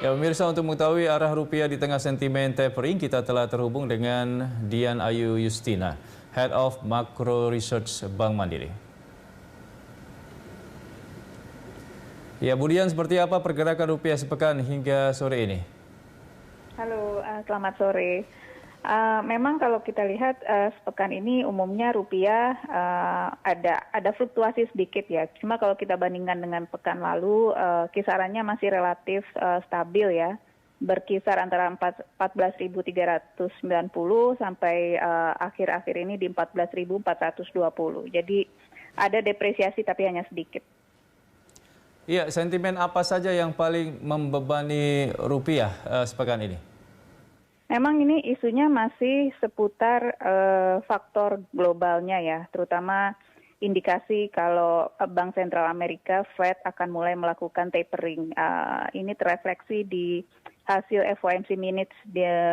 Ya, pemirsa, untuk mengetahui arah rupiah di tengah sentimen tapering, kita telah terhubung dengan Dian Ayu Justina, Head of Macro Research Bank Mandiri. Ya, Bu Dian, seperti apa pergerakan rupiah sepekan hingga sore ini? Halo, selamat sore. Memang kalau kita lihat sepekan ini umumnya rupiah ada fluktuasi sedikit ya. Cuma kalau kita bandingkan dengan pekan lalu, kisarannya masih relatif stabil ya. Berkisar antara 14.390 sampai akhir-akhir ini di 14.420. Jadi ada depresiasi tapi hanya sedikit. Iya, sentimen apa saja yang paling membebani rupiah sepekan ini? Memang ini isunya masih seputar faktor globalnya ya, terutama indikasi kalau Bank Sentral Amerika Fed akan mulai melakukan tapering. Ini terefleksi di hasil FOMC minutes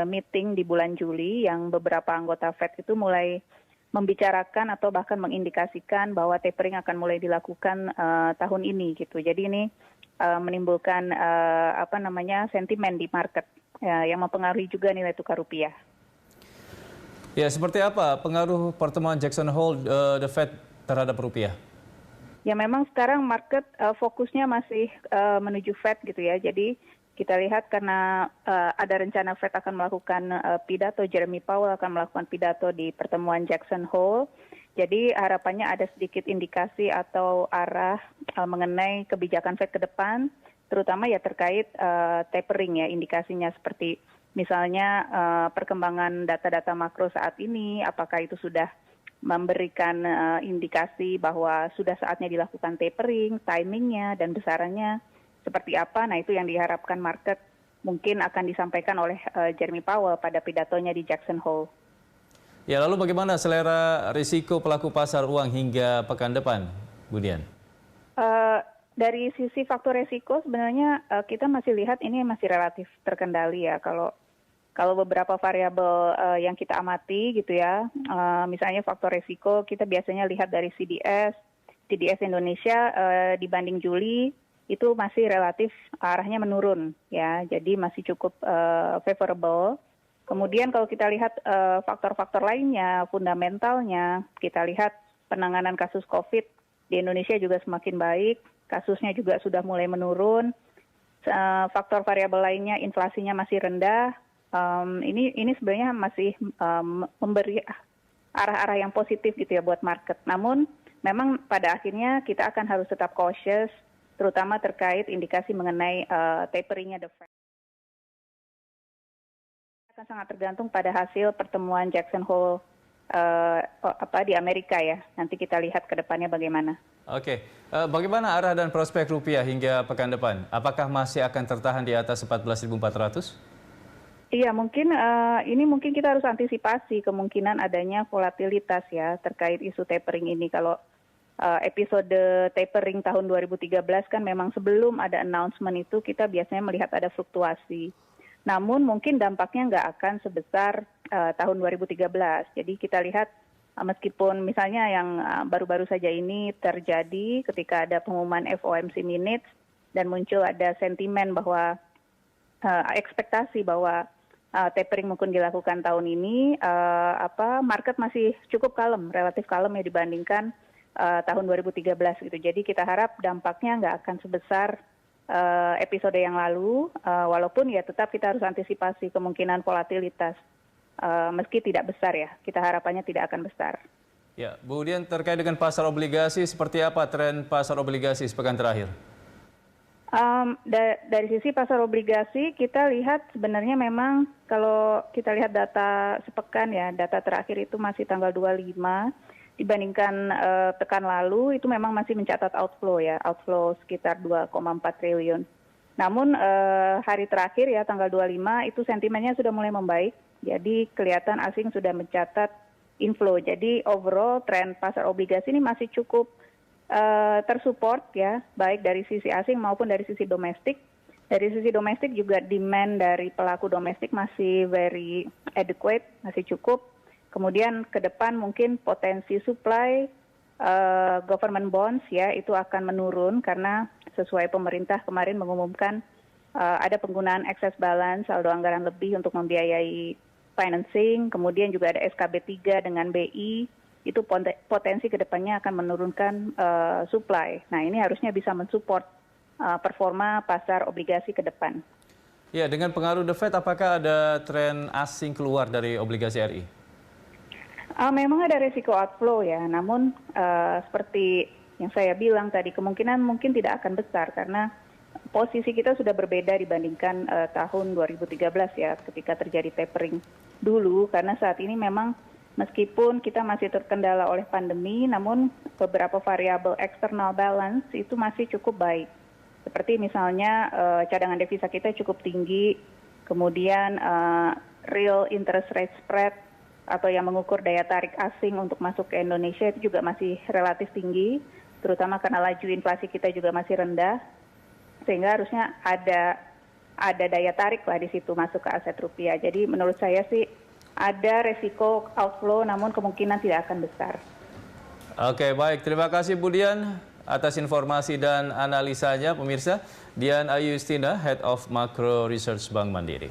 meeting di bulan Juli yang beberapa anggota Fed itu mulai membicarakan atau bahkan mengindikasikan bahwa tapering akan mulai dilakukan tahun ini gitu. Jadi ini menimbulkan sentimen di market yang mempengaruhi juga nilai tukar rupiah. Ya, seperti apa pengaruh pertemuan Jackson Hole the Fed terhadap rupiah? Ya, memang sekarang market fokusnya masih menuju Fed gitu ya. Jadi kita lihat karena ada rencana Fed akan melakukan pidato, Jeremy Powell akan melakukan pidato di pertemuan Jackson Hole. Jadi harapannya ada sedikit indikasi atau arah mengenai kebijakan Fed ke depan, terutama ya terkait tapering ya, indikasinya seperti misalnya perkembangan data-data makro saat ini, apakah itu sudah memberikan indikasi bahwa sudah saatnya dilakukan tapering, timingnya dan besarannya seperti apa. Nah, itu yang diharapkan market mungkin akan disampaikan oleh Jeremy Powell pada pidatonya di Jackson Hole. Ya, lalu bagaimana selera risiko pelaku pasar uang hingga pekan depan, Bu Dian? Dari sisi faktor risiko sebenarnya kita masih lihat ini masih relatif terkendali ya. Kalau beberapa variabel yang kita amati gitu ya, misalnya faktor risiko kita biasanya lihat dari CDS Indonesia dibanding Juli itu masih relatif arahnya menurun ya, jadi masih cukup favorable. Kemudian kalau kita lihat faktor-faktor lainnya, fundamentalnya, kita lihat penanganan kasus COVID di Indonesia juga semakin baik, kasusnya juga sudah mulai menurun. Faktor variabel lainnya, inflasinya masih rendah. Ini sebenarnya masih memberi arah-arah yang positif gitu ya buat market. Namun memang pada akhirnya kita akan harus tetap cautious, terutama terkait indikasi mengenai taperingnya the Fed. Akan sangat tergantung pada hasil pertemuan Jackson Hole di Amerika ya. Nanti kita lihat ke depannya bagaimana. Oke, bagaimana arah dan prospek rupiah hingga pekan depan? Apakah masih akan tertahan di atas 14.400? Iya, mungkin kita harus antisipasi kemungkinan adanya volatilitas ya terkait isu tapering ini. Kalau episode tapering tahun 2013 kan memang sebelum ada announcement itu kita biasanya melihat ada fluktuasi. Namun mungkin dampaknya nggak akan sebesar tahun 2013. Jadi kita lihat meskipun misalnya yang baru-baru saja ini terjadi ketika ada pengumuman FOMC minutes dan muncul ada sentimen bahwa ekspektasi bahwa tapering mungkin dilakukan tahun ini, market masih cukup kalem, relatif kalem ya dibandingkan tahun 2013 gitu. Jadi kita harap dampaknya nggak akan sebesar episode yang lalu, walaupun ya tetap kita harus antisipasi kemungkinan volatilitas. Meski tidak besar ya, kita harapannya tidak akan besar. Ya, Bu Dian, terkait dengan pasar obligasi, seperti apa tren pasar obligasi sepekan terakhir? Dari sisi pasar obligasi, kita lihat sebenarnya memang kalau kita lihat data sepekan ya, data terakhir itu masih tanggal 25, dibandingkan pekan lalu itu memang masih mencatat outflow ya, outflow sekitar 2,4 triliun. Namun hari terakhir ya tanggal 25 itu sentimennya sudah mulai membaik, jadi kelihatan asing sudah mencatat inflow. Jadi overall tren pasar obligasi ini masih cukup tersupport ya, baik dari sisi asing maupun dari sisi domestik. Dari sisi domestik juga demand dari pelaku domestik masih very adequate, masih cukup. Kemudian ke depan mungkin potensi supply government bonds ya itu akan menurun karena sesuai pemerintah kemarin mengumumkan ada penggunaan excess balance, saldo anggaran lebih untuk membiayai financing, kemudian juga ada SKB 3 dengan BI, itu potensi ke depannya akan menurunkan supply. Nah, ini harusnya bisa mensupport performa pasar obligasi ke depan. Ya, dengan pengaruh The Fed, apakah ada tren asing keluar dari obligasi RI? Memang ada risiko outflow ya, namun seperti yang saya bilang tadi, kemungkinan mungkin tidak akan besar karena posisi kita sudah berbeda dibandingkan tahun 2013 ya, ketika terjadi tapering dulu, karena saat ini memang meskipun kita masih terkendala oleh pandemi, namun beberapa variabel external balance itu masih cukup baik. Seperti misalnya cadangan devisa kita cukup tinggi, kemudian real interest rate spread atau yang mengukur daya tarik asing untuk masuk ke Indonesia itu juga masih relatif tinggi, terutama karena laju inflasi kita juga masih rendah, sehingga harusnya ada daya tarik lah di situ masuk ke aset rupiah. Jadi menurut saya sih ada resiko outflow, namun kemungkinan tidak akan besar. Oke, baik. Terima kasih Bu Dian atas informasi dan analisanya, pemirsa. Dian Ayu Yustina, Head of Macro Research Bank Mandiri.